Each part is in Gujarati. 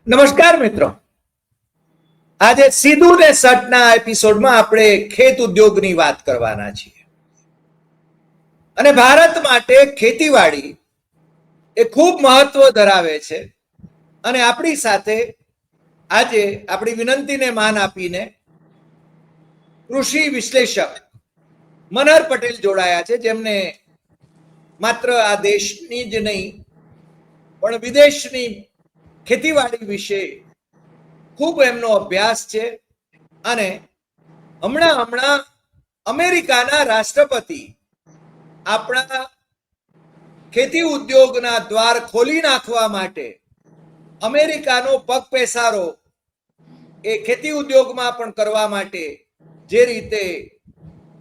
નમસ્કાર મિત્રો, આજે સીધું ને સટના એપિસોડમાં આપણે ખેત ઉદ્યોગની વાત કરવાના છીએ. અને ભારત માટે ખેતીવાડી એ ખૂબ મહત્વ ધરાવે છે. અને આપણી સાથે આજે આપણી વિનંતીને માન આપીને કૃષિ વિશ્લેષક મનહર પટેલ જોડાયા છે, જેમને માત્ર આ દેશની જ નહીં પણ વિદેશની ખેતીવાડી વિશે ખૂબ એમનો અભ્યાસ છે. અને હમણાં અમેરિકાના રાષ્ટ્રપતિ આપણા ખેતી ઉદ્યોગના દ્વાર ખોલી નાખવા માટે અમેરિકાનો પગ પેસારો એ ખેતી ઉદ્યોગમાં પણ કરવા માટે જે રીતે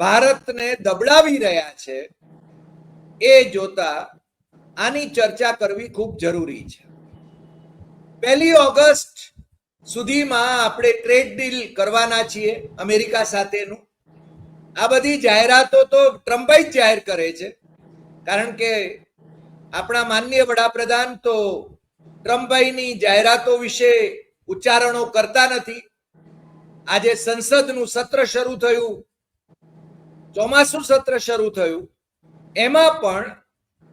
ભારતને દબડાવી રહ્યા છે, એ જોતા આની ચર્ચા કરવી ખૂબ જરૂરી છે. 1 ઓગસ્ટ સુધીમાં આપણે ટ્રેડ ડીલ કરવાના છીએ અમેરિકા સાથેનું. આ બધી જાહેરાતો તો ટ્રમ્પ જ જાહેર કરે છે, કારણ કે આપણા માનનીય વડાપ્રધાન તો ટ્રમ્પભાઈની જાહેરાતો વિશે ઉચ્ચારણો કરતા નથી. આજે સંસદનું સત્ર શરૂ થયું, ચોમાસું સત્ર શરૂ થયું, એમાં પણ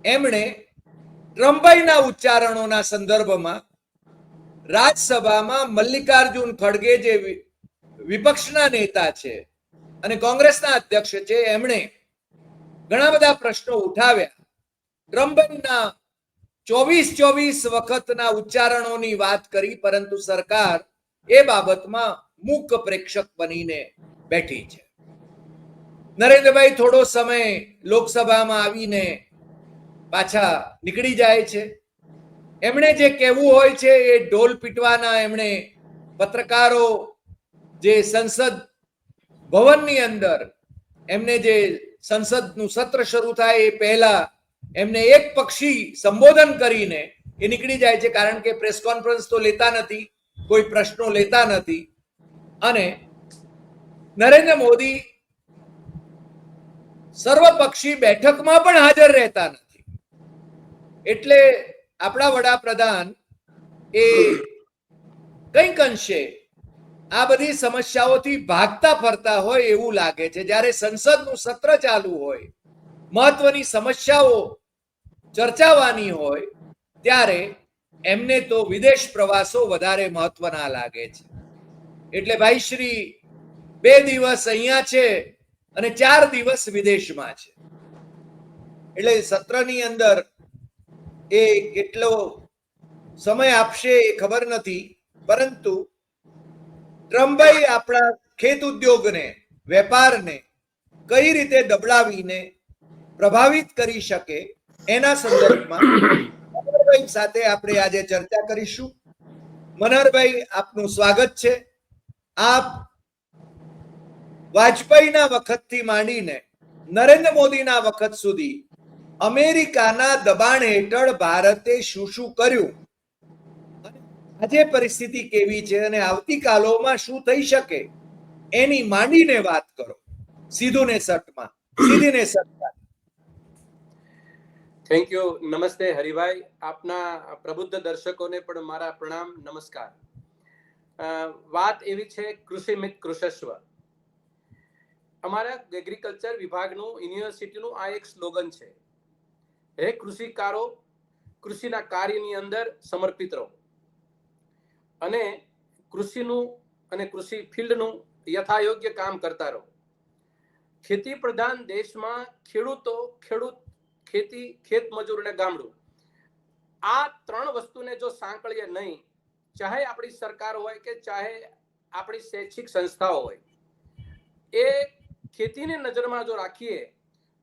એમણે ટ્રમ્પભાઈના ઉચ્ચારણોના સંદર્ભમાં રાજ્યસભામાં મલ્લિકાર્જુન ખડગે, જે વિપક્ષના નેતા છે અને કોંગ્રેસના અધ્યક્ષ છે, એમણે ઘણા બધા પ્રશ્નો ઉઠાવ્યા. ટ્રમ્પના 24 વખતના ઉચ્ચારણોની વાત કરી, પરંતુ સરકાર એ બાબતમાં મૂક પ્રેક્ષક બનીને બેઠી છે. નરેન્દ્રભાઈ થોડો સમય લોકસભામાં આવીને પાછા નીકળી જાય છે. એમણે જે કહેવું હોય છે એ ઢોલ પીટવાના એમણે પત્રકારો જે સંસદ ભવનની અંદર એમને જે સંસદનું સત્ર શરૂ થાય એ પહેલા એમને એક પક્ષી સંબોધન કરીને એ નીકળી જાય છે, કારણ કે પ્રેસ કોન્ફરન્સ તો લેતા નથી, કોઈ પ્રશ્નો લેતા નથી. અને નરેન્દ્ર મોદી સર્વપક્ષી બેઠકમાં પણ હાજર રહેતા નથી. એટલે આપણા વડાપ્રધાન એ કંઈક અંશે આ બધી સમસ્યાઓથી ભાગતા ફરતા હોય એવું લાગે છે. જ્યારે સંસદનું સત્ર ચાલુ હોય, મહત્વની સમસ્યાઓ ચર્ચાવાની હોય, ત્યારે એમને તો વિદેશ પ્રવાસો વધારે મહત્વના લાગે છે. એટલે ભાઈ શ્રી 2 દિવસ અહીંયા છે અને 4 દિવસ વિદેશમાં છે. એટલે સત્રની અંદર એ કેટલો સમય આપશે એ ખબર નથી, પરંતુ ટ્રમ્પભાઈ આપણા ખેત ઉદ્યોગને, વેપારને કઈ રીતે દબડાવીને પ્રભાવિત કરી શકે એના સંદર્ભમાં મનહરભાઈ સાથે આપણે આજે ચર્ચા કરીશું. મનહરભાઈ, આપનું સ્વાગત છે. આપ વાજપેયીના વખતથી માંડીને નરેન્દ્ર મોદીના વખત સુધી અમેરિકાના દબાણ હેઠળ ભારતે શું શું કર્યું, આજે પરિસ્થિતિ કેવી છે અને આવતીકાલોમાં શું થઈ શકે એની માંડીને વાત કરો. સીધીને સટમાં. Thank you. નમસ્તે હરિભાઈ. આપના પ્રબુદ્ધ દર્શકોને પણ મારા પ્રણામ, નમસ્કાર. વાત એવી છે, કૃષિ મિત કૃષસ્વ. અમારા એગ્રીકલ્ચર વિભાગનું, યુનિવર્સિટીનું આ એક સ્લોગન છે. હે કૃષિકારો, કૃષિના કાર્યની અંદર સમર્પિત રહો અને કૃષિનું અને કૃષિ ફિલ્ડનું યથાયોગ્ય કામ કરતા રહો. ખેતી પ્રધાન દેશમાં ખેડૂત, ખેતી, ખેત મજૂર અને ગામડું, આ 3 વસ્તુને જો સાંકળીએ નહીં, ચાહે આપણી સરકાર હોય કે ચાહે આપણી શૈક્ષિક સંસ્થાઓ હોય, એ ખેતીને નજરમાં જો રાખીએ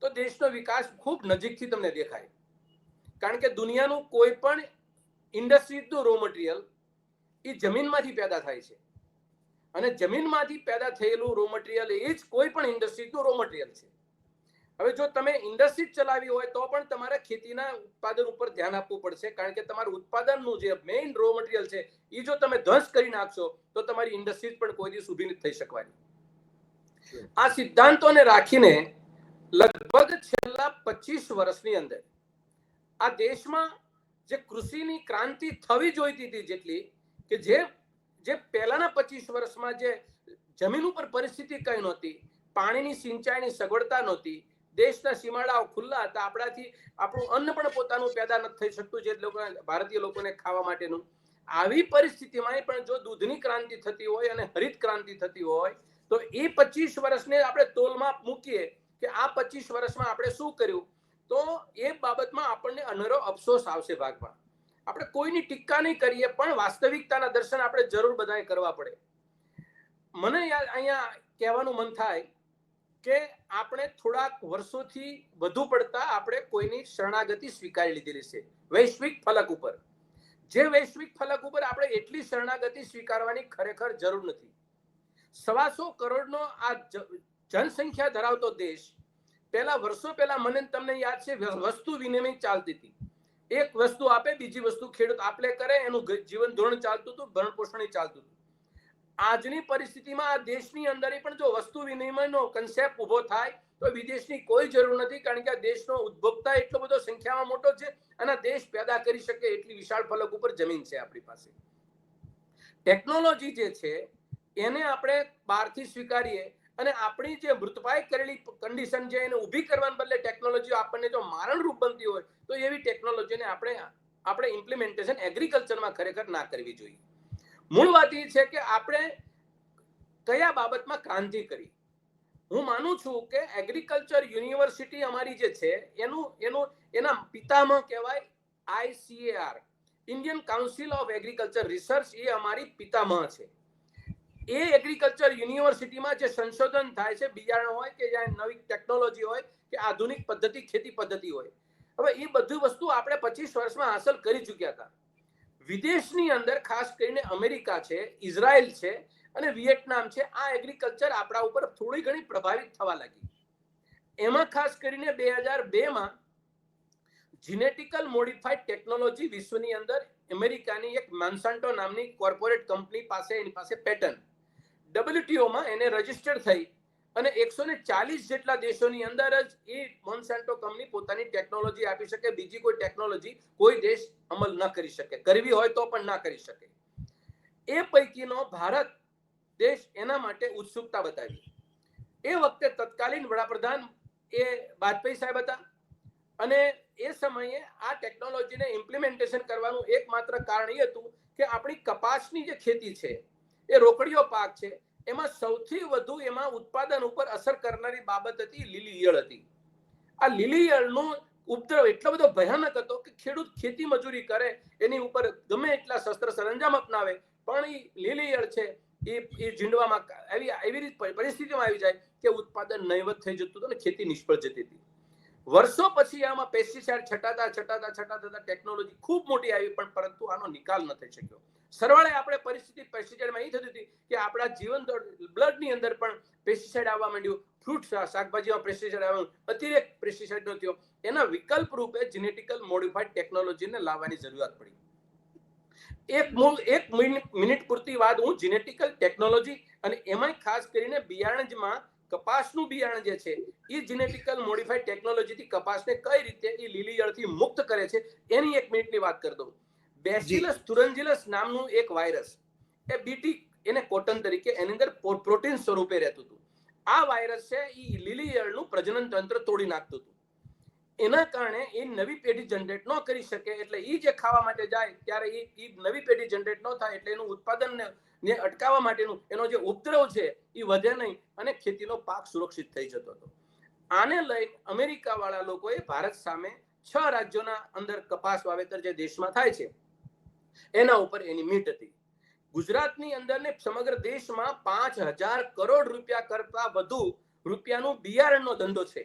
તો દેશનો વિકાસ ખૂબ નજીકથી તમને દેખાય. કારણ કે દુનિયાનું કોઈ પણ ઇન્ડસ્ટ્રીઝનું રો મટીરિયલ એ જમીનમાંથી પેદા થાય છે, અને જમીનમાંથી પેદા થયેલું રો મટીરિયલ એ જ કોઈ પણ ઇન્ડસ્ટ્રીઝનું રો મટીરિયલ છે. હવે જો તમે ઇન્ડસ્ટ્રી ચલાવી હોય તો પણ તમારે ખેતીના ઉત્પાદન ઉપર ધ્યાન આપવું પડશે, કારણ કે તમારું ઉત્પાદનનું જે મેઇન રો મટીરિયલ છે એ જો તમે ધ્વંસ કરી નાખશો તો તમારી ઇન્ડસ્ટ્રી પણ કોઈ દિવસ ઊભી નથી થઈ શકવાની. આ સિદ્ધાંતોને રાખીને લગભગ છેલ્લા 25 વર્ષની અંદર આ દેશમાં જે કૃષિની ક્રાંતિ થવી જોઈતી હતી જેટલી, કે જે પહેલાના 25 વર્ષમાં જે જમીન ઉપર પરિસ્થિતિ કઈ નહોતી, પાણીની સિંચાઈની સગવડતા નહોતી, દેશના સીમાડાઓ ખુલ્લા હતા, આપણાથી આપણું અન્ન પણ પોતાનું પેદા નથી થઈ શકતું જે લોકો ભારતીય લોકોને ખાવા માટેનું. આવી પરિસ્થિતિમાં પણ જો દૂધની ક્રાંતિ થતી હોય અને હરિત ક્રાંતિ થતી હોય તો એ 25 વર્ષને આપણે તોલમાં મૂકીએ કે આ 25 વર્ષમાં આપણે શું કર્યું, તો એ બાબતમાં આપણને અનેરો અફસોસ આવશે ભાગમાં. આપણે કોઈની ટીકા નહીં કરીએ પણ વાસ્તવિકતાના દર્શન આપણે જરૂર બધાએ કરવા પડે. મને અહીંયા કહેવાનું મન થાય કે આપણે થોડાક વર્ષોથી વધુ પડતા આપણે કોઈની શરણાગતિ સ્વીકારી લીધેલી છે વૈશ્વિક ફલક ઉપર. જે વૈશ્વિક ફલક ઉપર આપણે એટલી શરણાગતિ સ્વીકારવાની ખરેખર જરૂર નથી. 125 કરોડનો આ જનસંખ્યા ધરાવતો દેશ પહેલા વર્ષો પહેલા મને તમને યાદ છે વસ્તુ વિનિમય ચાલતી હતી. એક વસ્તુ આપે, બીજી વસ્તુ ખેડૂત આપલે કરે, એનું જીવન ધોરણ ચાલતું હતું, ભરણ પોષણ ચાલતું હતું. આજની પરિસ્થિતિમાં આ દેશની અંદર પણ જો વસ્તુ વિનિમયનો કન્સેપ્ટ ઉભો થાય તો વિદેશની કોઈ જરૂર નથી, કારણ કે આ દેશનો ઉપભોક્તા એટલો બધો સંખ્યામાં મોટો છે અને દેશ પેદા કરી શકે એટલી વિશાળ ફલક ઉપર જમીન છે આપણી પાસે. ટેકનોલોજી જે છે એને આપણે બહારથી સ્વીકારીએ અને આપણી જે મૃતપાય કરેલી કન્ડિશન છે એને ઊભી કરવાને બદલે ટેકનોલોજી આપણને જો મારણરૂપ બનતી હોય તો એવી ટેકનોલોજીને આપણે ઇમ્પ્લિમેન્ટેશન એગ્રીકલ્ચરમાં ખરેખર ના કરવી જોઈએ. મૂળ વાત એ છે કે આપણે કયા બાબતમાં ક્રાંતિ કરી. હું માનું છું કે એગ્રીકલ્ચર યુનિવર્સિટી અમારી જે છે એના પિતામહ કહેવાય ICAR, Indian council of agriculture research, એ અમારી પિતામહ છે. એ એગ્રીકલ્ચર યુનિવર્સિટીમાં જે સંશોધન થાય છે, બિયારણ હોય કે જ્યાં નવી ટેકનોલોજી હોય કે આધુનિક પદ્ધતિ, ખેતી પદ્ધતિ હોય, હવે એ બધી વસ્તુ આપણે 25 વર્ષમાં હાંસલ કરી ચૂક્યા હતા. વિદેશની અંદર ખાસ કરીને અમેરિકા છે, ઇઝરાયલ છે અને વિયેટનામ છે, આ એગ્રીકલ્ચર આપણા ઉપર થોડી ઘણી પ્રભાવિત થવા લાગી. એમાં ખાસ કરીને 2002માં જીનેટિકલ મોડિફાઈડ ટેકનોલોજી વિશ્વની અંદર અમેરિકાની એક મોન્સાન્ટો નામની કોર્પોરેટ કંપની પાસે, એની પાસે પેટન્ટ WTOમાં એને રજીસ્ટર થઈ અને 140 જેટલા દેશોની અંદર જ એ મોન્સાન્ટો કંપની પોતાની ટેકનોલોજી આપી શકે, બીજી કોઈ ટેકનોલોજી કોઈ દેશ અમલ ન કરી શકે, કરવી હોય તો પણ ના કરી શકે. એ પૈકીનો ભારત દેશ એના માટે ઉત્સુકતા બતાવી. એ વખતે તત્કાલીન વડાપ્રધાન એ વાજપેયી સાહેબ હતા અને એ સમયે આ ટેકનોલોજીને ઇમ્પ્લિમેન્ટેશન કરવાનું એકમાત્ર કારણ એ હતું કે આપણી કપાસની જે ખેતી છે એ રોકડીયો પાક છે, એમાં સૌથી વધુ એમાં ઉત્પાદન ઉપર અસર કરનારી બાબત હતી લીલી ઈયળ હતી. આ લીલી ઈયળનો ઉપદ્રવ એટલો બધો ભયાનક હતો કે ખેડૂત ખેતી મજૂરી કરે, એની ઉપર ગમે એટલા શસ્ત્ર સરંજામ અપનાવે પણ એ લીલી ઈયળ છે એ ઝીંડવામાં એવી પરિસ્થિતિમાં આવી જાય કે ઉત્પાદન નહીવત થઈ જતું હતું અને ખેતી નિષ્ફળ જતી હતી. વર્ષો પછી આમાં પેસ્ટિસાઇડ છટાતા ટેકનોલોજી ખૂબ મોટી આવી, પણ પરંતુ આનો નિકાલ ન થઈ શક્યો. સરવાળે આપણે પરિસ્થિતિ પેસ્ટિસાઇડમાં એ થતી હતી કે આપણા જીવન બ્લડની અંદર પણ પેસ્ટિસાઇડ આવવા માંડ્યું, ફ્રૂટ શાકભાજીમાં પેસ્ટિસાઇડ આવવાનું, અતિરેક પેસ્ટિસાઇડ નો થયો. એના વિકલ્પ રૂપે જીનેટિકલ મોડિફાઈડ ટેકનોલોજીને લાવવાની જરૂરિયાત પડી. એક મિનિટ પૂરતી વાત હું જીનેટિકલ ટેકનોલોજી અને એમાં ખાસ કરીને બિયારણમાં કપાસનું બિયારણ જે છે એ જીનેટિકલ મોડિફાઈડ ટેકનોલોજીથી કપાસને કઈ રીતે એ લીલી ઈયળથી મુક્ત કરે છે એની એક મિનિટની વાત કરી દઉં. બેસિલસ તુરંજીલસ નામનું એક વાયરસ, એ બીટી એને કોટન તરીકે એની અંદર પ્રોટીન સ્વરૂપે રહેતું હતું. આ વાયરસ છે એ લીલી ઈયળનું પ્રજનન તંત્ર તોડી નાખતું હતું. એના કારણે એ નવી પેઢી જનરેટ ન કરી શકે, એટલે એ જે ખાવા માટે જાય ત્યારે એ નવી પેઢી જનરેટ ન થાય, એટલે એનું ઉત્પાદન ને અટકાવવા માટેનું એનો જે ઉપદ્રવ છે એ વધે નહીં અને ખેતીનો પાક સુરક્ષિત થઈ જતો હતો. આને લઈ અમેરિકા વાળા લોકોએ ભારત સામે 6 રાજ્યોના અંદર કપાસ વાવેતર જે દેશમાં થાય છે એના ઉપર એની મીટ હતી. ગુજરાતની અંદર ને સમગ્ર દેશમાં 5000 કરોડ રૂપિયા કરતા વધુ રૂપિયાનું બિયારણનો ધંધો છે.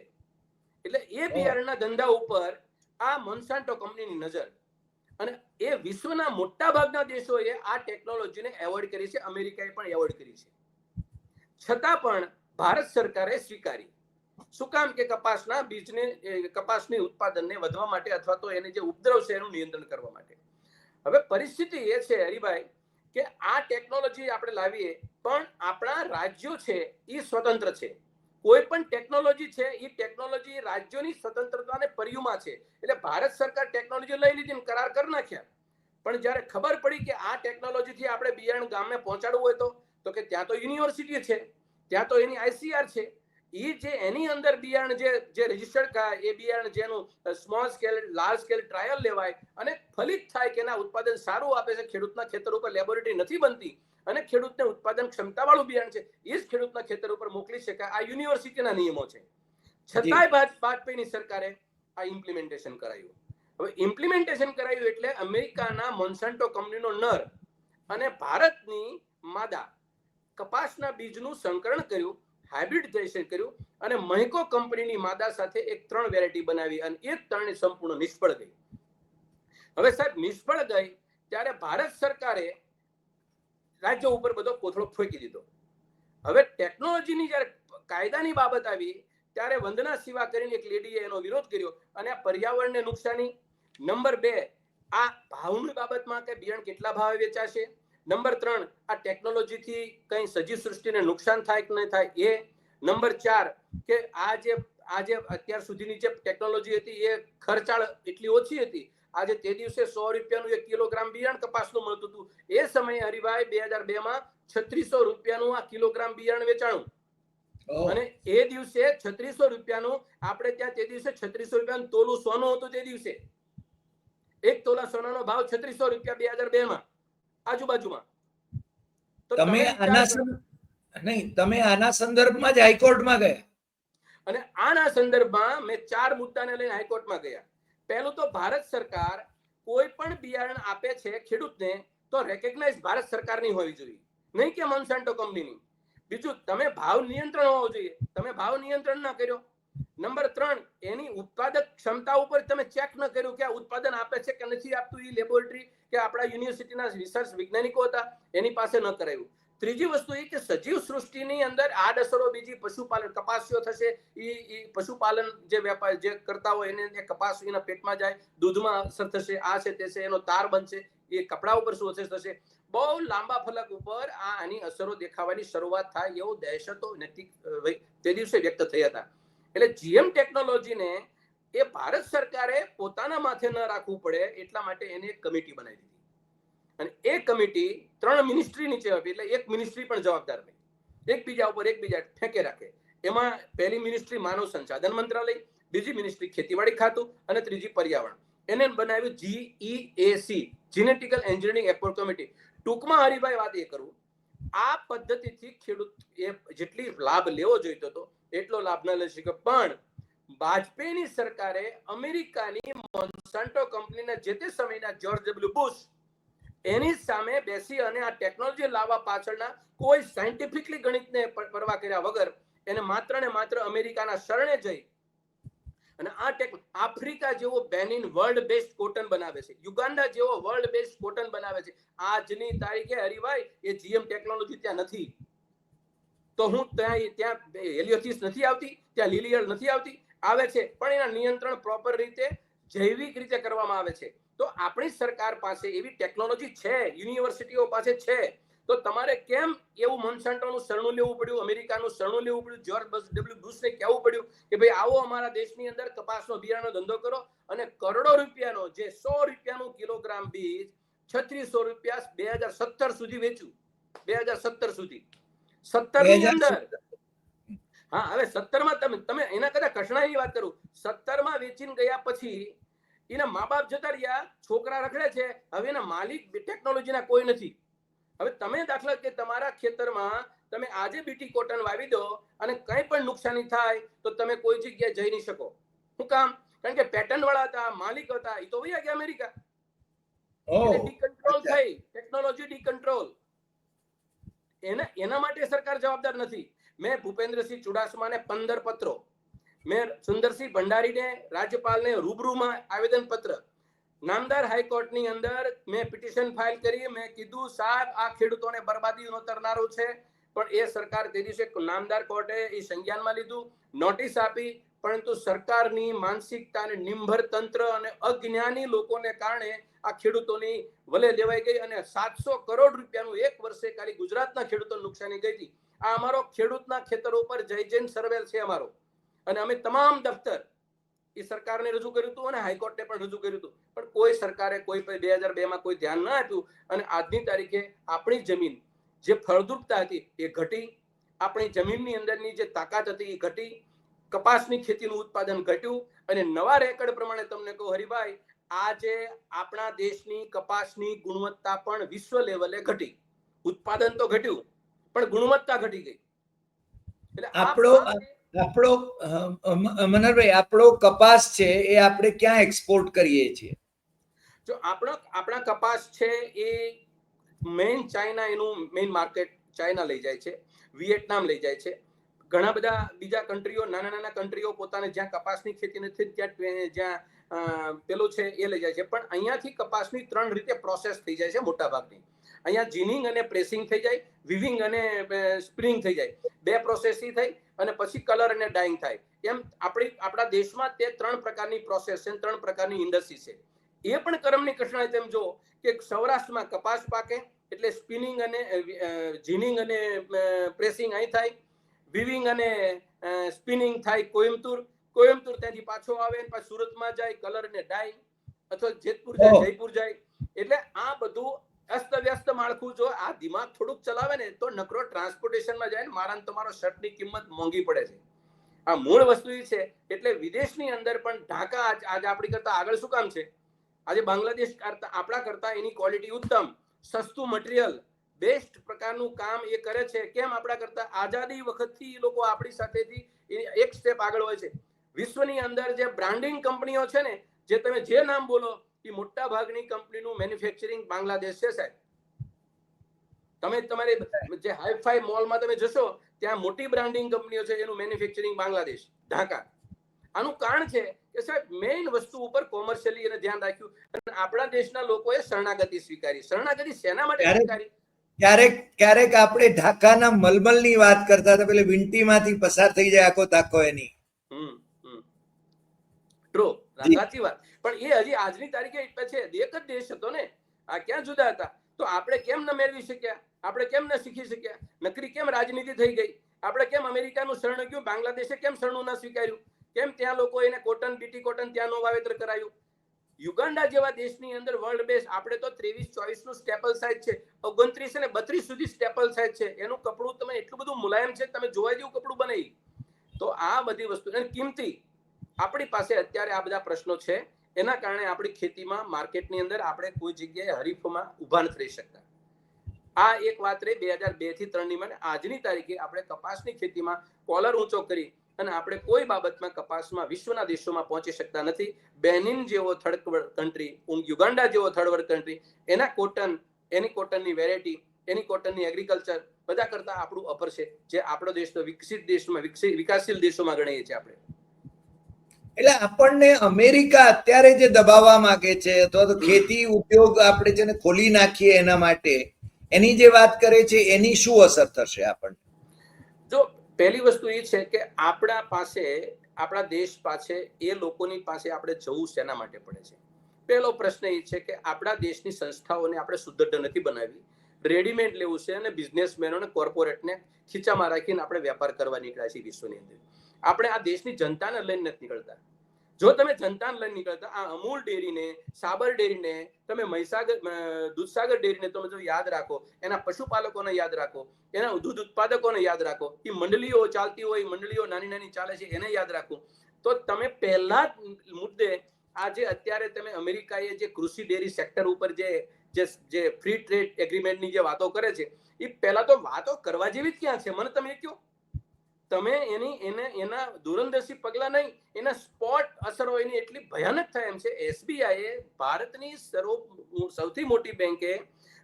એટલે એ બિયારણના ધંધા ઉપર આ મોન્સાન્ટો કંપનીની નજર, અને એ વિશ્વના મોટા ભાગના દેશોએ આ ટેકનોલોજીને એવોર્ડ કરી છે, અમેરિકાએ પણ એવોર્ડ કરી છે. છતાં પણ ભારત સરકારે સ્વીકારી. શું કામ? કે કપાસના બીજને, કપાસની ઉત્પાદનને વધવા માટે અથવા તો એને જે ઉપદ્રવ છે એનું નિયંત્રણ કરવા માટે. હવે પરિસ્થિતિ એ છે હરિભાઈ કે આ ટેકનોલોજી આપણે લાવીએ પણ આપણા રાજ્યો છે એ સ્વતંત્ર છે. કોઈ પણ ટેકનોલોજી છે એ ટેકનોલોજી રાજ્યોની સ્વતંત્રતાને પર્યુમાં છે. એટલે ભારત સરકાર ટેકનોલોજી લઈ લીધી ને કરાર કરી નાખ્યા, પણ જ્યારે ખબર પડી કે આ ટેકનોલોજીથી આપણે બિયારણ ગામને પહોંચાડવું હોય તો કે ત્યાં તો યુનિવર્સિટી છે, ત્યાં તો એની ICR છે, એ જે એની અંદર બિયારણ જે રજીસ્ટર્ડ થાય એ બિયારણ જેનું small scale large scale trial લેવાય અને ફલિત થાય કે એના ઉત્પાદન સારું આપે છે, ખેડૂતના ખેતર ઉપર લેબોરેટરી નથી બનતી અને ખેડૂતને ઉત્પાદન ક્ષમતા વાળું બિયારણ છે એ જ ખેડૂતના ખેતર ઉપર મોકલી શકાય. આ યુનિવર્સિટીના નિયમો છે. છતાંય વાજપેયીની સરકારે આ ઇમ્પ્લિમેન્ટેશન કરાયું. હવે ઇમ્પ્લિમેન્ટેશન કરાયું એટલે અમેરિકાના મોન્સાન્ટો કંપનીનો નર અને ભારતની માદા કપાસના બીજનું સંકરણ કર્યું, હાઇબ્રિડાઇઝેશન કર્યું અને મહિકો કંપનીની માદા સાથે એક 3 વેરાયટી બનાવી અને એ 3 સંપૂર્ણ નિષ્ફળ ગઈ. હવે સાહેબ નિષ્ફળ ગઈ ત્યારે ભારત સરકારે રાજ્યો ઉપર બધો કોથળો ફેંકી દીધો. હવે ટેકનોલોજીની જ્યારે કાયદાની બાબત આવી ત્યારે વંદના શિવા કરીને એક લેડીએ એનો વિરોધ કર્યો અને આ પર્યાવરણને નુકસાની. નંબર 2 આ ભાવની બાબતમાં કે બિયારણ કેટલા ભાવે વેચાશે. નંબર 3 આ ટેકનોલોજીથી કઈ સજીવ સૃષ્ટિને નુકસાન થાય કે નહીં થાય એ. નંબર 4 કે આજે અત્યાર સુધીની જે ટેકનોલોજી હતી એ ખર્ચાળ એટલી ઓછી હતી. આજે તે દિવસે 100 રૂપિયાનું 1 કિલોગ્રામ બિયારણ કપાસનું મળતું હતું. એ સમયે હરિભાઈ 2002 માં 3600 રૂપિયાનું આ કિલોગ્રામ બિયારણ વેચાણું અને એ દિવસે 3600 રૂપિયાનું આપણે ત્યાં તે દિવસે 3600 રૂપિયાનું તોલું સોનું હતું. તે દિવસે 1 તોલા સોનાનો ભાવ 3600 રૂપિયા 2002 માં આજુબાજુમાં. તો તમે આના સંદર્ભમાં જ હાઈકોર્ટમાં ગયા અને આના સંદર્ભમાં મેં 4 મુદ્દાને લઈને હાઈકોર્ટમાં ગયા. પહેલું તો ભારત સરકાર કોઈ પણ બિયારણ આપે છે ખેડૂતને તો રેકગ્નાઇઝ ભારત સરકારની હોવી જોઈએ, નહીં કે મોન્સાન્ટો કંપનીની. બીજું તમે ભાવ નિયંત્રણ હોવો જોઈએ, તમે ભાવ નિયંત્રણ ના કર્યો. નંબર 3 એની ઉત્પાદક ક્ષમતા ઉપર તમે ચેક ન કર્યું કે આ ઉત્પાદન આપે છે કે નથી આપતું. એ લેબોરેટરી કે આપણા યુનિવર્સિટીના રિસર્ચ વૈજ્ઞાનિકો હતા એની પાસે ન કરાયું. ત્રીજી વસ્તુ એ કે સજીવ સૃષ્ટિની અંદર આડઅસરો બીજી પશુપાલન કપાસિયો થશે, એ પશુપાલન જે વેપાર જે કરતા હોય એને કપાસ એના પેટમાં જાય, દૂધમાં અસર થશે, આ છે તે છે, એનો તાર બનશે, એ કપડા ઉપર શું અસર થશે. બહુ લાંબા ફલક ઉપર આની અસરો દેખાવાની શરૂઆત થાય એવો દહેશતો નૈતિક તે દિવસે વ્યક્ત થયા હતા. એટલે GM ટેકનોલોજીને એ ભારત સરકારે પોતાના માથે ન રાખવું પડે એટલા માટે એને એક કમિટી બનાવી દીધી અને એ કમિટી 3 મિનિસ્ટ્રી નીચે હતી. એટલે એક મિનિસ્ટ્રી પણ જવાબદાર નહીં, એકબીજા ઉપર એકબીજા ઠેકે રાખે. એમાં પહેલી મિનિસ્ટ્રી માનવ સંસાધન મંત્રાલય, બીજી મિનિસ્ટ્રી ખેતીવાડી ખાતું અને ત્રીજી પર્યાવરણ. એને બનાવ્યું GEAC, genetical engineering expert committee. ટૂંકમાં હરિભાઈ વાત એ કરું, આ પદ્ધતિથી ખેડૂત એ જેટલી લાભ લેવો જોઈતો હતો એટલો લાભ ન લઈ શક્યો. પણ વાજપેયીની સરકારે અમેરિકાની મોન્સાન્ટો કંપનીના જે તે સમયના જ્યોર્જ W. બુશ એની સામે બેસી અને આ ટેકનોલોજી લાવવા પાછળના કોઈ સાયન્ટિફિકલી ગણિતને પરવા કર્યા વગર એને માત્ર ને માત્ર અમેરિકાના શરણે જઈ અને આફ્રિકા જેવો બેનિન વર્લ્ડ બેસ્ટ કોટન બનાવે છે, યુગાન્ડા જેવો વર્લ્ડ બેસ્ટ કોટન બનાવે છે. આજની તારીખે હરિભાઈ એ GM ટેકનોલોજી ત્યાં નથી. તો હું ત્યાં હેલિયોથિસ નથી આવતી, ત્યાં લીલીયળ નથી આવતી, આવે છે પણ એના નિયંત્રણ પ્રોપર રીતે જૈવિક રીતે કરવામાં આવે છે. તો આપણી સરકાર પાસે એવી ટેકનોલોજી છે, યુનિવર્સિટીઓ પાસે છે, તો તમારે કેમ એવું મોન્સાન્ટોનું શરણું લેવું પડ્યું, અમેરિકાનું શરણું લેવું પડ્યું, જ્યોર્જ W. બુશને કહેવું પડ્યું કે ભાઈ આવો અમારા દેશની અંદર કપાસનો બિયારણનો ધંધો કરો અને કરોડો રૂપિયાનો જે 100 રૂપિયાનું કિલોગ્રામ બીજ 3600 રૂપિયા 2017 સુધી વેચ્યું. 2017 સુધી 17 ની અંદર હા હવે 17 માં તમે એના કરતા કઠણાઈની વાત કરું, 17 માં વેચીને ગયા પછી એના મા બાપ જતા રહ્યા, છોકરા રખડે છે, હવે એના માલિક ટેકનોલોજીના કોઈ નથી. હવે તમે દાખલા કે તમારા ખેતરમાં તમે આજે બીટી કોટન વાવી દો અને કંઈ પણ નુકસાની થાય તો તમે કોઈ જગ્યાએ જઈ નહીં શકો. શું કામ? કારણ કે પેટર્ન વાળા હતા, માલિક હતા, એ તો વયા ગયા અમેરિકા. ડીકંટ્રોલ થઈ, ટેકનોલોજી ડીકંટ્રોલ. એના માટે સરકાર જવાબદાર નથી. મેં ભૂપેન્દ્રસિંહ ચુડાસમાને 15 પત્રો, મેં સુંદરસિંહ ભંડારીને રાજ્યપાલને રૂબરૂમાં આવેદન પત્ર, નામદાર હાઈકોર્ટની અંદર મેં પિટિશન ફાઇલ કરી. મેં કીધું સાહેબ આ ખેડૂતોને બરબાદીનો તરનારો છે, પણ એ સરકાર તે દિવસે નામદાર કોર્ટે એ સંજ્ઞાનમાં લીધું, નોટિસ આપી, પરંતુ સરકારની માનસિકતા અને નિંભર તંત્ર અને અજ્ઞાની લોકોને કારણે આ ખેડૂતોની વલે લેવાઈ ગઈ અને 700 કરોડ રૂપિયાનું એક વર્ષે ખાલી ગુજરાતના ખેડૂતોને નુકસાની ગઈ હતી. આ અમારો ખેડૂતના ખેતરો ઉપર જય જૈન સર્વેલ છે અમારો, અને અમે તમામ દફતર એ સરકારને રજૂ કર્યું હતું અને હાઈકોર્ટને પણ રજૂ કર્યું હતું, પણ કોઈ સરકારે કોઈ 2002માં કોઈ ધ્યાન ન આપ્યું અને આજની તારીખે આપણી જમીન જે ફળદ્રુપતા હતી એ ઘટી, આપણી જમીનની અંદરની જે તાકાત હતી એ ઘટી, કપાસની ખેતીનું ઉત્પાદન ઘટ્યું અને નવા રેકર્ડ પ્રમાણે તમને કહું હરિભાઈ, આજે આપણા દેશની કપાસની ગુણવત્તા પણ વિશ્વ લેવલે ઘટી. ઉત્પાદન તો ઘટ્યું પણ ગુણવત્તા ઘટી ગઈ. એટલે આપણો મનહરભાઈ, આપણો કપાસ છે એ આપણે ક્યાં એક્સપોર્ટ કરીએ છીએ? જો આપણા કપાસ છે એ મેઇન ચાઇના, એનું મેઇન માર્કેટ ચાઇના લઈ જાય છે, વિયેટનામ લઈ જાય છે, ઘણા બધા બીજા કન્ટ્રીઓ, નાના નાના કન્ટ્રીઓ પોતાને જ્યાં કપાસની ખેતી નથી જ્યાં પેલું છે એ લઈ જાય છે. પણ અહીંયાથી કપાસની 3 રીતે પ્રોસેસ થઈ જાય છે મોટા ભાગની. અહીંયા જીનિંગ અને પ્રેસિંગ થઈ જાય, વિવિંગ અને સ્પિનિંગ થઈ જાય, 2 પ્રોસેસ થઈ અને પછી કલર અને ડાઇંગ થાય. એમ આપણા દેશમાં તે 3 પ્રકારની પ્રોસેસ છે, 3 પ્રકારની ઇન્ડસ્ટ્રી છે. એ પણ કરમની કઠણાઈ તેમ જો કે સૌરાષ્ટ્રમાં કપાસ પાકે એટલે સ્પિનિંગ અને જીનિંગ અને પ્રેસિંગ અહીં થાય, વિવિંગ અને સ્પિનિંગ થાય કોઈમ્બતુર ત્યાંથી પાછો આવે અને પાછું સુરતમાં જાય, કલર અને ડાઇંગ, અથવા જેતપુર જાય, જયપુર જાય. એટલે આ બધું અસ્તવ્યસ્ત માળખું જો આ દિમાગ થોડુંક ચલાવે ને તો નકરો ટ્રાન્સપોર્ટેશનમાં જાય ને મારા તમારો શર્ટની કિંમત મોંઘી પડે છે. આ મૂળ વસ્તુ એ છે. એટલે વિદેશની અંદર પણ ઢાકા આજે આપણી કરતા આગળ શું કામ છે? આજે બાંગ્લાદેશ આપણા કરતા એની ક્વોલિટી ઉત્તમ, સસ્તું મટીરિયલ, બેસ્ટ પ્રકારનું કામ એ કરે છે. કેમ? આપણા કરતા આઝાદી વખતથી એ લોકો આપણી સાથેથી એક સ્ટેપ આગળ હોય છે. વિશ્વની અંદર જે બ્રાન્ડિંગ કંપનીઓ છે ને, જે તમે જે નામ બોલો એ મોટા ભાગની કંપનીનું મેન્યુફેક્ચરિંગ બાંગ્લાદેશ છે સાહેબ. તમે તમારે જે હાઈફાઈ મોલમાં તમે જશો ત્યાં મોટી બ્રાન્ડિંગ કંપનીઓ છે, એનું મેન્યુફેક્ચરિંગ બાંગ્લાદેશ, ઢાકા. આનું કારણ છે કે સાહેબ મેઇન વસ્તુ ઉપર કોમર્શિયલી એને ધ્યાન રાખ્યું અને આપણા દેશના લોકોએ શરણાગતિ સ્વીકારી. શરણાગતિ શેના માટે સ્વીકારી? ક્યારેક આપણે ઢાકાના મલમલની વાત કરતા હતા, પેલે વિંટીમાંથી પસાર થઈ જાય આખો તાકો એની. ટ્રુ, સાચી વાત. પણ એ હજી આજની તારીખે છે, એક જ દેશ હતો ને, આ ક્યાં જુદા હતા? તો આપણે કેમ ન મેળવી શક્યા? આપણે કેમ ન શીખી શક્યા? નકરી કેમ રાજનીતિ થઈ ગઈ? આપણે કેમ અમેરિકાનું શરણ ગયું? બાંગ્લાદેશે કેમ શરણું ના સ્વીકાર્યું? કેમ ત્યાં લોકો એને કોટન, બીટી કોટન ત્યાંનું વાવેતર કરાયું? યુગાન્ડા જેવા દેશની અંદર વર્લ્ડ બેસ્ટ, આપણે તો 23-24 નું સ્ટેપલ સાઇઝ છે, 29 અને 32 સુધી સ્ટેપલ સાઇઝ છે. એનું કપડું તમે એટલું બધું મુલાયમ છે, તમે જોવા જેવું કપડું બનાવી. તો આ બધી વસ્તુ અને કિંમતી આપણી પાસે અત્યારે આ બધા પ્રશ્નો છે. એના કારણે આપણી ખેતીમાં, માર્કેટની અંદર આપણે કોઈ જગ્યાએ હરીફમાં ઉભા નથી રહી શકતા. આ એક વાત રહી 2002 થી 3 ની માં. આજની તારીખે આપણે કપાસની ખેતીમાં કોલર ઊંચો કરી અને આપણે કોઈ બાબતમાં કપાસમાં વિશ્વના દેશોમાં પહોંચી શકતા નથી. બેનિન જેવો થર્ડ વર્લ્ડ કન્ટ્રી, યુગાન્ડા જેવો થર્ડ વર્લ્ડ કન્ટ્રી, એના કોટન, એની કોટનની વેરાયટી, એની કોટનની એગ્રીકલ્ચર બધા કરતા આપણું અપર છે, જે આપણો દેશ તો વિકસિત દેશમાં, વિકાસશીલ દેશોમાં ગણીએ છીએ આપણે. એટલે આપણને અમેરિકા અત્યારે જે દબાવવા માંગે છે અથવા તો ખેતી ઉદ્યોગ આપણે જેને ખોલી નાખીએ એના માટે એની જે વાત કરે છે, એની શું અસર થશે આપણને? જો પહેલી વસ્તુ એ છે કે આપણા પાસે, આપણા દેશ પાસે, એ લોકોની પાસે આપણે જવું શેના માટે પડે છે? પહેલો પ્રશ્ન એ છે કે આપણા દેશની સંસ્થાઓને આપણે સુદ્રઢ નથી બનાવી, રેડીમેડ લેવું છે અને બિઝનેસમેનોને, કોર્પોરેટને ખીચામાં રાખીને આપણે વેપાર કરવા નીકળ્યા છીએ વિશ્વની અંદર. આપણે આ દેશની જનતાને લઈને નથી નીકળતા. જો તમે જનતાને લઈને નીકળતા, આ અમૂલ ડેરીને, સાબર ડેરીને, તમે મહીસાગર દૂધસાગર ડેરીને તમે જો યાદ રાખો, એના પશુપાલકોને યાદ રાખો, એના દૂધ ઉત્પાદકોને યાદ રાખો, એ મંડળીઓ ચાલતી હોય, મંડળીઓ નાની નાની ચાલે છે, એને યાદ રાખો, તો તમે પહેલા મુદ્દે આજે અત્યારે તમે અમેરિકાએ જે કૃષિ ડેરી સેક્ટર ઉપર જે ફ્રી ટ્રેડ એગ્રીમેન્ટની જે વાતો કરે છે, એ પહેલા તો વાતો કરવા જેવી જ ક્યાં છે? મને તમે કહો. તમે એના દૂરંદર્શી પગલા નહીં, એના સ્પોટ અસરો એની એટલી ભયાનક થાય એમ છે. એસબીઆઈએ, ભારતની સૌથી મોટી બેંકે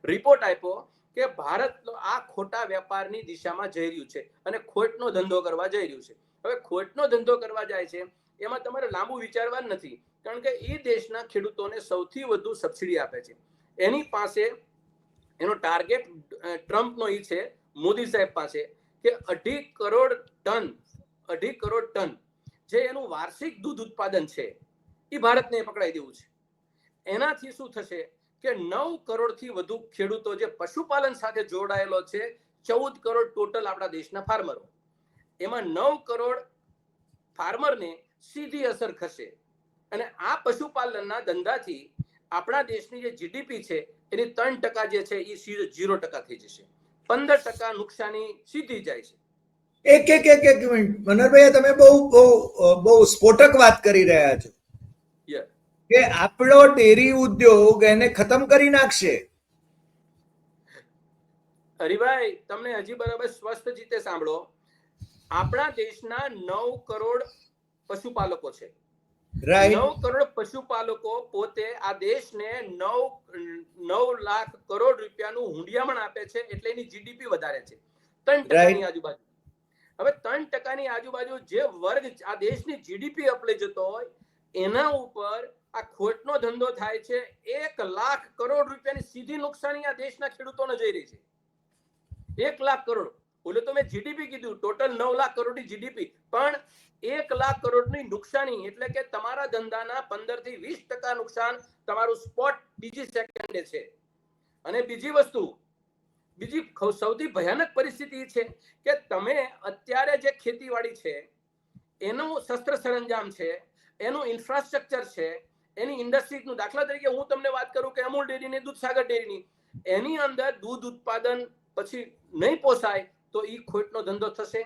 રિપોર્ટ આપ્યો કે ભારત આ ખોટા વેપારની દિશામાં જઈ રહ્યું છે અને ખોટનો ધંધો કરવા જઈ રહ્યું છે. હવે ખોટનો ધંધો કરવા જાય છે એમાં તમારે લાંબુ વિચારવાનું નથી, કારણ કે એ દેશના ખેડૂતોને સૌથી વધુ સબસિડી આપે છે. એની પાસે એનો ટાર્ગેટ ટ્રમ્પનો એ છે, મોદી સાહેબ પાસે, કે 2.5 કરોડ ટન જે એનું વાર્ષિક દૂધ ઉત્પાદન છે એ ભારતને પકડાઈ દેવું છે. એનાથી શું થશે કે 9 કરોડથી વધુ ખેડૂતો જે પશુપાલન સાથે જોડાયેલો છે, 14 કરોડ ટોટલ આપણા દેશના ફાર્મરો, એમાં 9 કરોડ ફાર્મરને સીધી અસર થશે. અને આ પશુપાલનના ધંધાથી આપણા દેશની જે જીડીપી છે એની 3% જે છે એ 0% થઈ જશે. 15% નુકસાની સીધી જાય છે. એક મિનિટ મનોહરભાઈ, તમે બહુ સ્ફોટક વાત કરી રહ્યા છો કે આપણો ડેરી ઉદ્યોગ એને ખતમ કરી નાખશે. હરિભાઈ, તમને હજી બરાબર સ્વસ્થ રીતે સાંભળો. આપણા દેશના 9 કરોડ પશુપાલકો છે. 9 કરોડ પશુપાલકો પોતે આ દેશને 9 લાખ કરોડ રૂપિયાનું હુંડિયામણ આપે છે, એટલે એની જીડીપી વધારે છે 3%ની આજુબાજુ. હવે 3%ની આજુબાજુ જે વર્ગ આ દેશની જીડીપી અપ લઈ જતો હોય એના ઉપર આ ખોટનો ધંધો થાય છે. 1 લાખ કરોડ રૂપિયાની સીધી નુકસાની આ દેશના ખેડૂતોને જઈ રહી છે. 1 લાખ કરોડ. બોલે તો મેં જીડીપી કીધું, ટોટલ 9 લાખ કરોડની જીડીપી, પણ 1 લાખ કરોડની નુકસાની, એટલે કે તમારા ધંધાના 15 થી 20% નુકસાન તમારું સ્પોટ બીજી સેકન્ડે છે. અને બીજી વસ્તુ, બીજી સૌથી ભયાનક પરિસ્થિતિ છે કે તમે અત્યારે જે ખેતીવાડી છે એનું શસ્ત્ર સરંજામ છે, એનું ઇન્ફ્રાસ્ટ્રક્ચર છે, એની ઇન્ડસ્ટ્રીઝનું, દાખલા તરીકે હું તમને વાત કરું કે અમૂલ ડેરીની, દૂધસાગર ડેરીની, એની અંદર દૂધ ઉત્પાદન પછી નહીં પોસાય તો એ ખોટનો ધંધો થશે.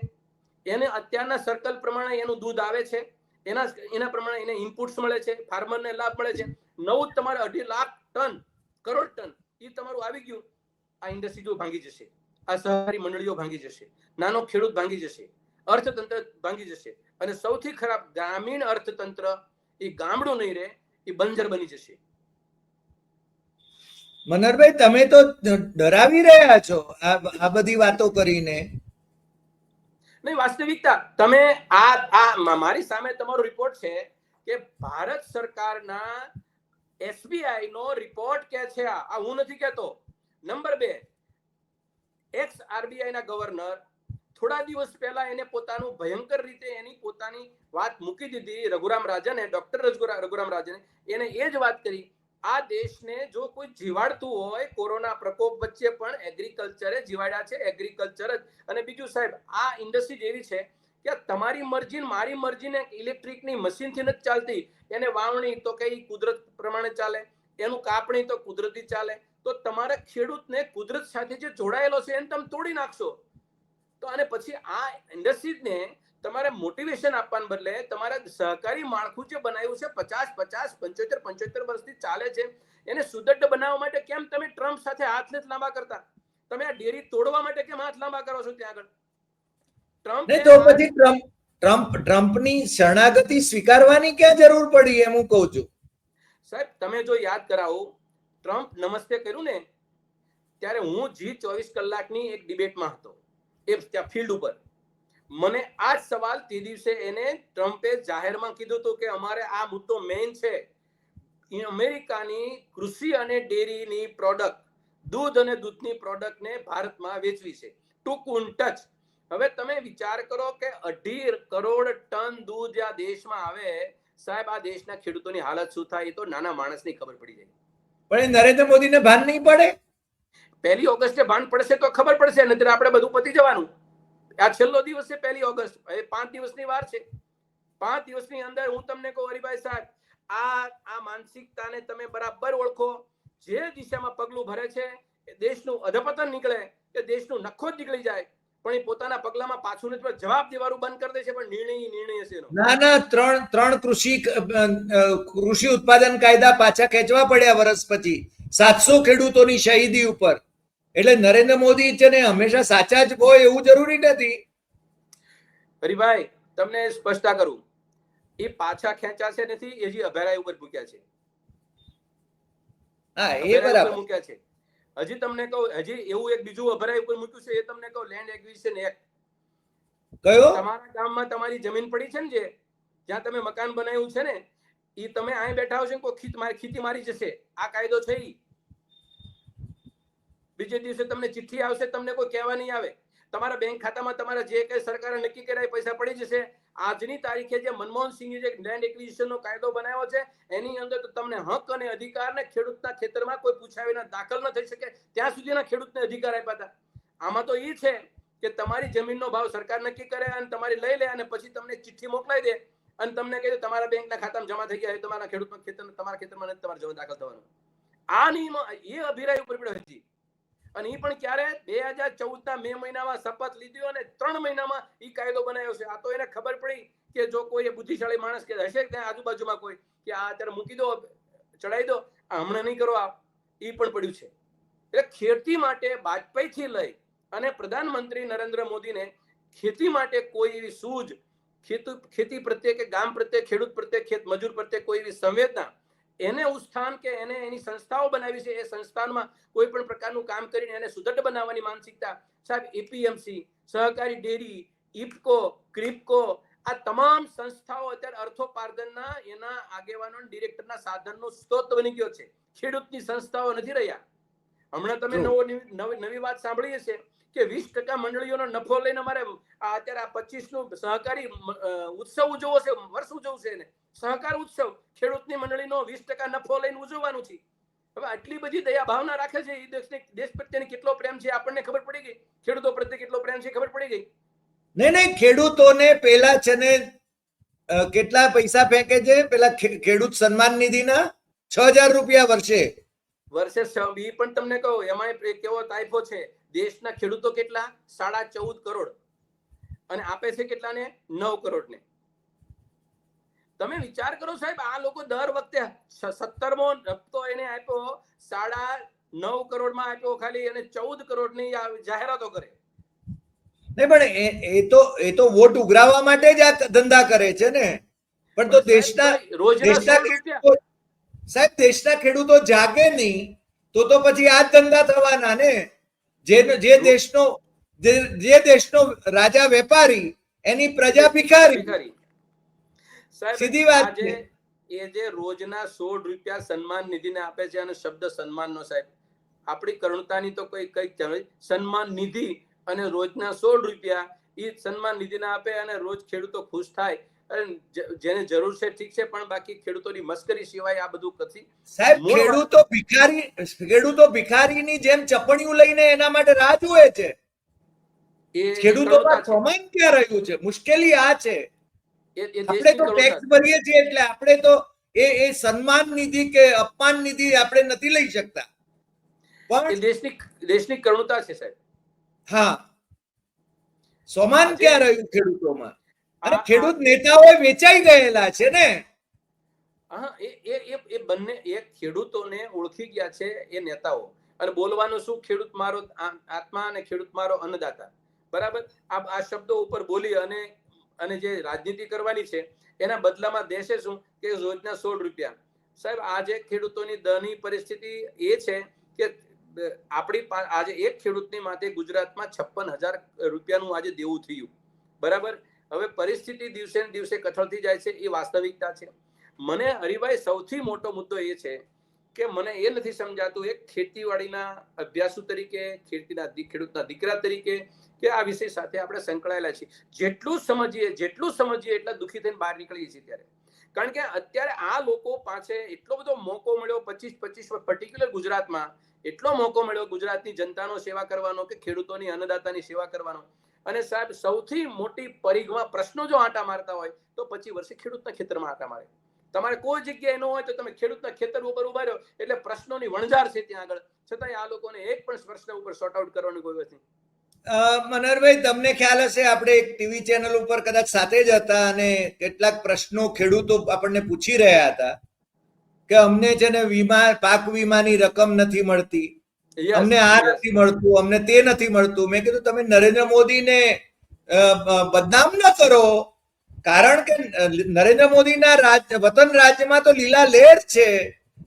એને અત્યારના સર્કલ પ્રમાણે એનું દૂધ આવે છે, એના પ્રમાણે એને ઇનપુટ્સ મળે છે, ફાર્મરને લાભ મળે છે. નવું તમારે 2.5 લાખ ટન, કરોડ ટન એ તમારું આવી ગયું. આ ઇન્ડસ્ટ્રીઝો ભાંગી જશે, આ સહકારી મંડળીઓ ભાંગી જશે, નાનો ખેડૂત ભાંગી જશે, અર્થતંત્ર ભાંગી જશે, અને સૌથી ખરાબ ગ્રામીણ અર્થતંત્ર, એ ગામડું નહીં રહે, એ બંજર બની જશે. મનહરભાઈ, તમે તો ડરાવી રહ્યા છો આ બધી વાતો કરીને. નહીં, વાસ્તવિકતા તમે આ મારી સામે તમારો રિપોર્ટ છે કે ભારત સરકારના એસબીઆઈ નો રિપોર્ટ કે છે, આ હું નથી કહેતો. નંબર 2, એક્સ આરબીઆઈ ના ગવર્નર થોડા દિવસ પહેલા એને પોતાનું ભયંકર રીતે એની પોતાની વાત મૂકી દીધી. રઘુરામ રાજને, ડોક્ટર રઘુરામ રાજને, એને એ જ વાત કરી, આ દેશને જો કોઈ જીવાડતું હોય, કોરોના પ્રકોપ વચ્ચે પણ એગ્રીકલ્ચરે જીવાડ્યા છે, એગ્રીકલ્ચર જ. અને બીજું સાહેબ, આ ઇન્ડસ્ટ્રી એવી છે કે તમારી મરજી મારી મરજીને ઇલેક્ટ્રિકની મશીનથી નથી ચાલતી. એને વાવણી તો કઈ કુદરત પ્રમાણે ચાલે, એનું કાપણી તો કુદરતી ચાલે. તો તમારા ખેડૂતને કુદરત સાથે જે જોડાયેલો છે એને તમે તોડી નાખશો. તો અને પછી આ ઇન્ડસ્ટ્રીઝને તમારે મોટિવેશન આપવાને બદલે તમારે સહકારી માળખું જે બનાવ્યું છે 50, 75 વર્ષથી ચાલે છે, એને સુદૃઢ બનાવવા માટે કેમ તમે ટ્રમ્પ સાથે હાથ નથી લાંબા કરતા? તમે આ ડેરી તોડવા માટે કેમ હાથ લાંબા કરો છો ત્યાં આગળ? તો પછી ટ્રમ્પની શરણાગતિ સ્વીકારવાની ક્યાં જરૂર પડી, એમ હું કહું છું. સાહેબ, તમે જો યાદ કરાવો, ટ્રમ્પ નમસ્તે કર્યું ને ત્યારે હું G24 કલાકની એક ડિબેટમાં હતો, એ ત્યાં ફિલ્ડ ઉપર. મને આ જ સવાલ તે દિવસે એને ટ્રમ્પે જાહેરમાં કીધું હતું કે અમારે આ મુદ્દો મેઇન છે. અમેરિકાની કૃષિ અને ડેરીની પ્રોડક્ટ, દૂધ અને દૂધની પ્રોડક્ટને ભારતમાં વેચવી છે, ટૂંકું ટચ. હવે તમે વિચાર કરો કે 2.5 કરોડ ટન દૂધ આ દેશમાં આવે, સાહેબ, આ દેશના ખેડૂતોની હાલત શું થાય એ તો નાના માણસની ખબર પડી જાય. પણ નરેન્દ્ર મોદીને ભાન નહીં પડે. 1 ઓગસ્ટે ભાન પડશે તો ખબર પડશે, નહીતર આપણે બધું પતી જવાનું. આ છેલ્લો દિવસ છે 1 ઓગસ્ટ, હવે 5 દિવસની વાર છે. 5 દિવસની અંદર હું તમને કહું હરિભાઈ સાહેબ, આ માનસિકતાને તમે બરાબર ઓળખો. જે દિશામાં પગલું ભરે છે એ દેશનું અધપતન નીકળે, કે દેશનું નખો જ નીકળી જાય, પણ એ પોતાના પગલામાં પાછું નથી, જવાબ દેવાનું બંધ કરી દે છે. પણ નિર્ણય હશે એનો. ના, ત્રણ કૃષિ ઉત્પાદન કાયદા પાછા ખેંચવા પડ્યા વર્ષ પછી, 700 ખેડૂતોની શહીદી ઉપર. એટલે નરેન્દ્ર મોદી છે ને હંમેશા સાચા જ હોય એવું જરૂરી નથી. હરિભાઈ, તમને સ્પષ્ટતા કરું, એ પાછા ખેંચાશે નથી, એ જે અભેરાય ઉપર મૂક્યા છે. હા, એ બરાબર મૂક્યા છે. હજી તમને કહું, હજી એવું એક બીજું અભરાય ઉપર મૂક્યું છે, એ તમને કહું, લેન્ડ એક્વિઝિશન એક્ટ. કયો? તમારા ગામમાં તમારી જમીન પડી છે ને, જ્યાં તમે મકાન બનાવ્યું છે ને, એ તમે અહીં બેઠા હો છો, કોઈ ખીતી મારી જશે, આ કાયદો છે. બીજે દિવસે તમને ચિઠ્ઠી આવશે, તમને કોઈ કહેવા નહીં આવે. તમારા બેંક ખાતામાં તમારા જે કઈ સરકારે નક્કી કર્યા પૈસા પડી જશે. આજની તારીખે જે મનમોહનસિંહે જે લેન્ડ એક્વિઝિશનનો કાયદો બનાવ્યો છે, એની અંદર તો તમને હક અને અધિકારને ખેડૂતના ખેતરમાં કોઈ પૂછ્યા વિના દાખલ ન થઈ શકે ત્યાં સુધીના ખેડૂતને અધિકાર આપ્યા હતા. આમાં તો એ છે કે તમારી જમીનનો ભાવ સરકાર નક્કી કરે અને તમારી લઈ લે, અને પછી તમને ચિઠ્ઠી મોકલાઈ દે અને તમને કહે તમારા બેંકના ખાતામાં જમા થઈ ગયા, તમારા ખેડૂતના ખેતર તમારા ખેતરમાં નથી તમારે જમા દાખલ થવાનું. આ નિયમ એ અભિરાય ઉપર પડ્યો હતી. અને એ પણ ક્યારે 2014 મે મહિનામાં શપથ લીધી અને 3 મહિનામાં એ કાયદો બનાવ્યો છે. આ તો એને ખબર પડી કે જો કોઈ બુદ્ધિશાળી માણસ કે હશે ત્યાં આજુબાજુમાં કોઈ કે આ અત્યારે મૂકી દો, ચડાવી દો, હમણાં નહીં કરો, આ એ પણ પડ્યું છે. એટલે ખેતી માટે વાજપેયી થી લઈ અને પ્રધાનમંત્રી નરેન્દ્ર મોદીને ખેતી માટે કોઈ એવી સૂઝ, ખેતી પ્રત્યે કે ગામ પ્રત્યે, ખેડૂત પ્રત્યે, ખેત મજૂર પ્રત્યે કોઈ એવી સંવેદના, એને ઉત્થાન કે એને એની સંસ્થાઓ બનાવી છે, એ સંસ્થાનમાં કોઈ પણ પ્રકારનું કામ કરીને એને સુદૃઢ બનાવવાની માનસિકતા. સાહેબ, એપીએમસી, સહકારી ડેરી, ઇફકો, ક્રિપકો, આ તમામ સંસ્થાઓ અત્યારે અર્થોપાર્જનના એના આગેવાનો ડિરેક્ટરના સાધનનો સ્ત્રોત બની ગયો છે. ખેડૂતની સંસ્થાઓ નથી રહ્યા. હમણાં તમે નવી વાત સાંભળી હશે કે 20% મંડળીઓનો નફો લઈને અમારે અત્યારે 25નું સહકારી ઉત્સવ ઉજવવો છે, વર્ષ ઉજવવું છે. એને સહકાર ઉત્સવ ખેડૂતની મંડળીનો 20% નફો લઈને ઉજવવાનું છે. હવે આટલી બધી દયા ભાવના રાખે છે, એ દેશ પ્રત્યેની કેટલો પ્રેમ છે આપણને ખબર પડી ગઈ. ખેડૂતો પ્રત્યે કેટલો પ્રેમ છે ખબર પડી ગઈ. નહીં, ખેડૂતોને પેલા છે ને કેટલા પૈસા ફેંકે છે પેલા ખેડૂત સન્માન નિધિના 6,000 રૂપિયા વર્ષે. એ પણ તમને કહું, એમાં કેવો તાઇફો છે. દેશના ખેડૂતો કેટલા? 14.5 કરોડ અને આપે છે કેટલાને? 9 કરોડ ને. તમે વિચાર કરો સાહેબ, આ લોકો દર વખતે 17મો હપ્તો એને આપ્યો, 9.5 કરોડમાં આપ્યો ખાલી, અને 14 કરોડની જાહેરાતો કરે. નહીં, પણ એ તો વોટ ઉઘરાવવા માટે જ આ ધંધા કરે છે ને. પણ તો સાહેબ દેશના ખેડૂતો જાગે નહીં તો પછી આ જ ધંધા થવાના ને. જે દેશનો રાજા વેપારી, એની પ્રજા ભિખારી. સીધી વાત છે. એ જે રોજના 16 રૂપિયા સન્માન નિધિને આપે છે, અને શબ્દ સન્માનનો સાહેબ, આપણી કરુણતાની તો કઈ સન્માન નિધિ અને રોજના 16 રૂપિયા એ સન્માન નિધિને આપે અને રોજ ખેડૂતો ખુશ થાય. જેને જરૂર છે ઠીક છે, પણ બાકી ખેડૂતોની મસ્કરી સિવાય આ બધું નથી સાહેબ. ખેડૂતો ભિખારીની જેમ ચપણીયું લઈને એના માટે રાહ જુએ છે. ખેડૂતોમાં સમાન ક્યાં રહ્યું છે? મુશ્કેલી આ છે. આપણે તો ટેક્સ ભરીએ છીએ એટલે આપણે તો એ સન્માન નિધિ કે અપમાન નિધિ આપણે નથી લઈ શકતા. પણ દેશની કરુણતા છે સાહેબ. હા, સમાન ક્યાં રહ્યું ખેડૂતોમાં? અને ખેડૂત નેતાઓ વેચાઈ ગયેલા છે ને. હા, એ બંને એક ખેડૂતોને ઓળખી ગયા છે એ નેતાઓ. અને બોલવાનું શું? ખેડૂત મારો આત્મા અને ખેડૂત મારો અન્નદાતા. બરાબર. આ શબ્દો ઉપર બોલી અને જે રાજનીતિ કરવાની છે એના બદલામાં દેશે શું કે રોજના 16 રૂપિયા. સાહેબ, આજે ખેડૂતોની દયનીય પરિસ્થિતિ એ છે કે આપણી આજે એક ખેડૂતની માટે ગુજરાતમાં 56,000 રૂપિયાનું આજે દેવું થયું. બરાબર. હવે પરિસ્થિતિ દિવસે ને દિવસે કથળતી જાય છે, એ વાસ્તવિકતા છે. મને હરિભાઈ સૌથી મોટો મુદ્દો એ છે કે મને એ નથી સમજાતું, એક ખેતીવાડીના અભ્યાસુ તરીકે, ખેડૂતના દીકરા તરીકે, કે આ વિષય સાથે આપણે સંકળાયેલા છીએ, જેટલું સમજીએ એટલા દુઃખી થઈને બહાર નીકળીએ છીએ ત્યારે. કારણ કે અત્યારે આ લોકો પાસે એટલો બધો મોકો મળ્યો, 25 પર્ટિક્યુલર ગુજરાતમાં એટલો મોકો મળ્યો ગુજરાતની જનતાનો સેવા કરવાનો કે ખેડૂતોની અન્નદાતાની સેવા કરવાનો. અને સાહેબ, સૌથી મોટી પરિઘમાં પ્રશ્નો જો આંટા મારતા હોય તો 25 વર્ષે ખેડૂતના ખેતરમાં આંટા મારે. તમારે કોઈ જગ્યાએ ન હોય તો તમે ખેડૂતના ખેતર ઉપર ઉભા રહ્યો એટલે પ્રશ્નોની વણઝાર છે ત્યાં આગળ. છતાંય આ લોકોને એક પણ પ્રશ્ન ઉપર સોર્ટ આઉટ કરવાનું કોઈ નથી. મનહરભાઈ, તમને ખ્યાલ હશે, આપણે એક ટીવી ચેનલ ઉપર કદાચ સાથે જ હતા અને કેટલાક પ્રશ્નો ખેડૂતો આપણને પૂછી રહ્યા હતા કે અમને છે ને પાક વીમાની રકમ નથી મળતી, અમને આ નથી મળતું, અમને તે નથી મળતું. મેં કીધું તમે નરેન્દ્ર મોદીને બદનામ ન કરો, કારણ કે નરેન્દ્ર મોદીના વતન રાજ્યમાં તો લીલા લહેર છે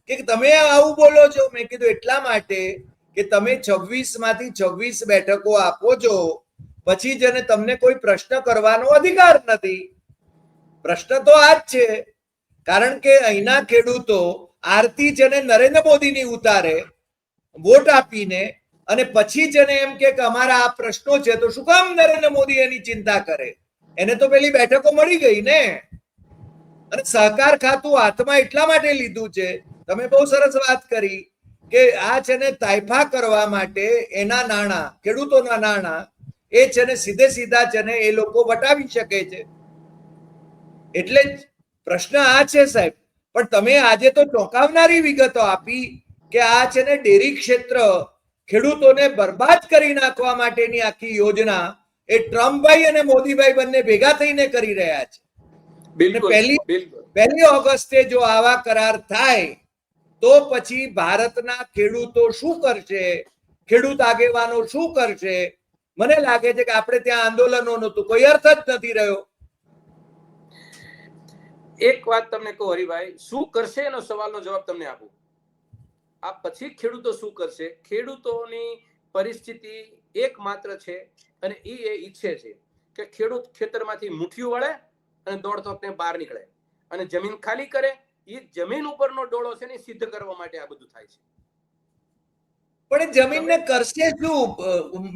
કે તમે આવું બોલો છો. મેં કીધું એટલા માટે કે તમે 26માંથી 26 બેઠકો આપો છો, પછી જેને તમને કોઈ પ્રશ્ન કરવાનો અધિકાર નથી. પ્રશ્ન તો આ જ છે, કારણ કે અહીંના ખેડૂતો આરતી જેને નરેન્દ્ર મોદીની ઉતારે વોટ આપીને, અને પછી જેને એમ કે અમારા આ પ્રશ્નો છે તો શું કામ નરેન્દ્ર મોદી એની ચિંતા કરે? એને તો પેલી બેઠકો મળી ગઈ ને. અને સહકાર ખાતું હાથમાં એટલા માટે લીધું છે, તમે બહુ સરસ વાત કરી કે આ છે ને તાઇફા કરવા માટે એના નાણાં, ખેડૂતોના નાણાં, એ છે ને સીધે સીધા છે ને એ લોકો વટાવી શકે છે. એટલે જ પ્રશ્ન આ છે સાહેબ. પણ તમે આજે તો ચોંકાવનારી વિગતો આપી કે આ છે ને ડેરી ક્ષેત્ર ખેડૂતોને બરબાદ કરી નાખવા માટેની આખી યોજના એ ટ્રમ્પભાઈ અને મોદીભાઈ બંને ભેગા થઈને કરી રહ્યા છે. બિલકુલ પહેલી ઓગસ્ટે જો આવા કરાર થાય તો પછી ભારતના ખેડૂતો શું કરશે, ખેડૂત આગેવાનો શું કરશે? મને લાગે છે કે આપણે ત્યાં આંદોલનોનો તો કોઈ અર્થ જ નથી રહ્યો. એક વાત તમને કહું હરિભાઈ, શું કરશે એનો સવાલનો જવાબ તમને આપું. આ પછી ખેડૂતો શું કરશે? ખેડૂતોની પરિસ્થિતિ એકમાત્ર છે અને એ ઈચ્છે છે કે ખેડૂત ખેતરમાંથી મુઠ્ઠીઓ વળે અને દોડતો બહાર નીકળે અને જમીન ખાલી કરે. એ જમીન ઉપરનો ડોળો છે ને સિદ્ધ કરવા માટે આ બધું થાય છે. પણ જમીનને કરશે શું?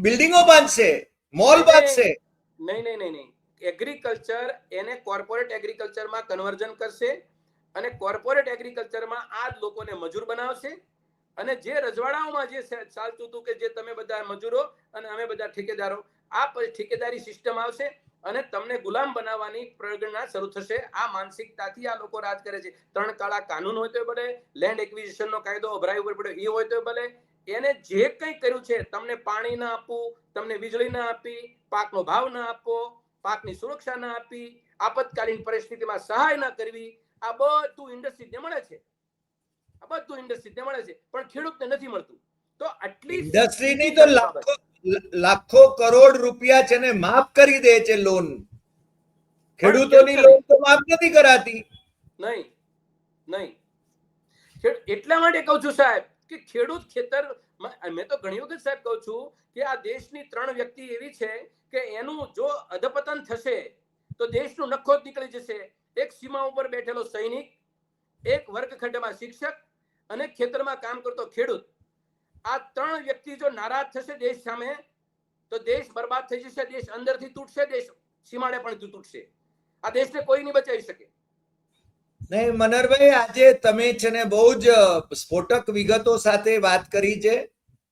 બિલ્ડિંગો બાંધશે, મોલ બાંધશે? નહીં. એગ્રીકલ્ચર એને કોર્પોરેટ એગ્રીકલ્ચરમાં કન્વર્ઝન કરશે અને કોર્પોરેટ એગ્રીકલ્ચરમાં આ જ લોકોને મજૂર બનાવશે. અને જે રજવાડાઓમાં જે ચાલતું હતું કે જે તમે બધા મજૂરો અને અમે બધા ઠેકેદારો, આ ઠેકેદારી સિસ્ટમ આવશે અને તમને ગુલામ બનાવવાની પ્રગણના શરૂ થશે. આ માનસિકતાથી આ લોકો રાજ કરે છે. 3 કાળા કાનૂન હોય તો ભલે, લેન્ડ એક્વિઝિશનનો કાયદો અભરાય ઉપર પડ્યો એ હોય તો ભલે, એને જે કંઈ કર્યું છે, તમને પાણી ના આપવું, તમને વીજળી ના આપી, પાકનો ભાવ ના આપવો, પાકની સુરક્ષા ના આપી, આપતકાલીન પરિસ્થિતિમાં સહાય ના કરવી, આ બધું ઇન્ડસ્ટ્રીને મળે છે. પણ ખેડૂતને નથી મળતું. તો આટલી ઇન્ડસ્ટ્રીની તો લાખો કરોડ રૂપિયા છે ને માફ કરી દે છે લોન. ખેડૂતોની લોન તો માફ નથી કરાતી. નહીં. એટલા માટે કહું છું સાહેબ કે ખેડૂત ખેતર, મેં તો ઘણી વખત સાહેબ કહું છું કે આ દેશની 3 વ્યક્તિ એવી છે કે એનું જો અધપતન થશે તો દેશનું નખો જ નીકળી જશે. એક સીમા ઉપર બેઠેલો સૈનિક, એક વર્ગખંડમાં શિક્ષક અને ખેતરમાં કામ કરતો ખેડૂત. આ 3 વ્યક્તિ જો નારાજ થશે દેશ સામે તો દેશ બરબાદ થઈ જશે. દેશ અંદરથી તૂટશે, દેશ સીમાડે પણ તૂટશે. આ દેશને કોઈ નહીં બચાવી શકે. નહીં મનહરભાઈ, આજે તમે છે ને બહુ જ સ્ફોટક વિગતો સાથે વાત કરી છે.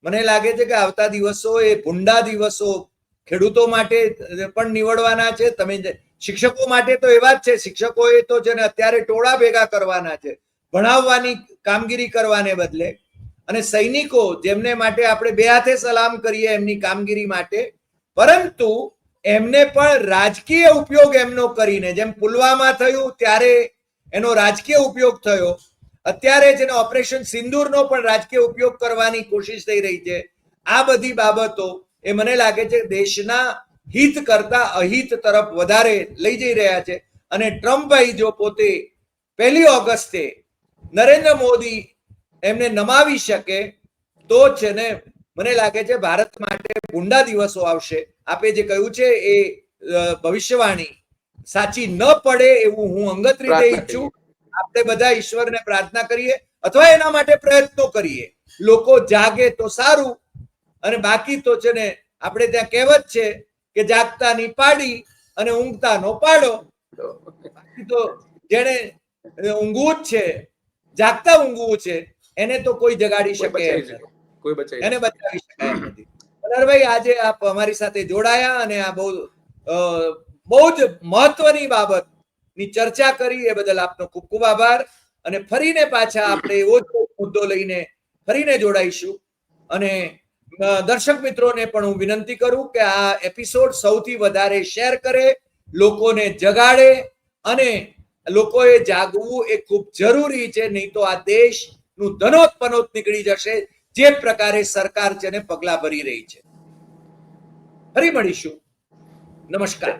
મને લાગે છે કે આવતા દિવસો એ ભૂંડા દિવસો ખેડૂતો માટે પણ નીવડવાના છે. તમે શિક્ષકો માટે તો એવા જ છે. શિક્ષકોએ તો છે ને અત્યારે ટોળા ભેગા કરવાના છે ભણાવવાની કામગીરી કરવાને બદલે. અને સૈનિકો જેમને માટે આપણે 2 હાથે સલામ કરીએ એમની કામગીરી માટે, પરંતુ એમને પણ રાજકીય ઉપયોગ એમનો કરીને, જેમ પુલવામા થયું ત્યારે એનો રાજકીય ઉપયોગ થયો, અત્યારે જેનો ઓપરેશન સિંદૂરનો પણ રાજકીય ઉપયોગ કરવાની કોશિશ થઈ રહી છે. આ બધી બાબતો એ મને લાગે છે દેશના હિત કરતા અહિત તરફ વધારે લઈ જઈ રહ્યા છે. અને ટ્રમ્પભાઈ જો પોતે 1 ઓગસ્ટે નરેન્દ્ર મોદી એમને નમાવી શકે તો છે ને મને લાગે છે ભારત માટે ભૂંડા દિવસો આવશે. આપે જે કહ્યું છે એ ભવિષ્યવાણી સાચી ન પડે એવું હું અંગત રીતે ઈચ્છું. આપણે બધા ઈશ્વરને પ્રાર્થના કરીએ અથવા એના માટે પ્રયત્નો કરીએ. લોકો જાગે તો સારું, અને બાકી તો છે ને આપણે ત્યાં કહેવત છે કે જાગતાની પાડી અને ઊંઘતાનો પાડો. બાકી તો જેને ઊંઘવું જ છે, જાગતા ઊંઘવું છે, એને તો કોઈ જગાડી શકે એમ નથી, એને બચાવી શકાય એમ નથી. મનહરભાઈ, આજે આપ અમારી સાથે જોડાયા અને આ બહુ જ મહત્વની બાબતની ચર્ચા કરી એ બદલ આપનો ખૂબ ખૂબ આભાર. અને ફરીને પાછા આપણે એવો જ મુદ્દો લઈને ફરીને જોડાઈશું. અને દર્શક મિત્રોને પણ હું વિનંતી કરું કે આ એપિસોડ સૌથી વધારે શેર કરે, લોકોને જગાડે. અને લોકોએ જાગવું એ ખૂબ જરૂરી છે, નહીં તો આ દેશનું ધનોતપનોત નીકળી જશે જે પ્રકારે સરકાર છે ને પગલા ભરી રહી છે. ફરી મળીશું. નમસ્કાર.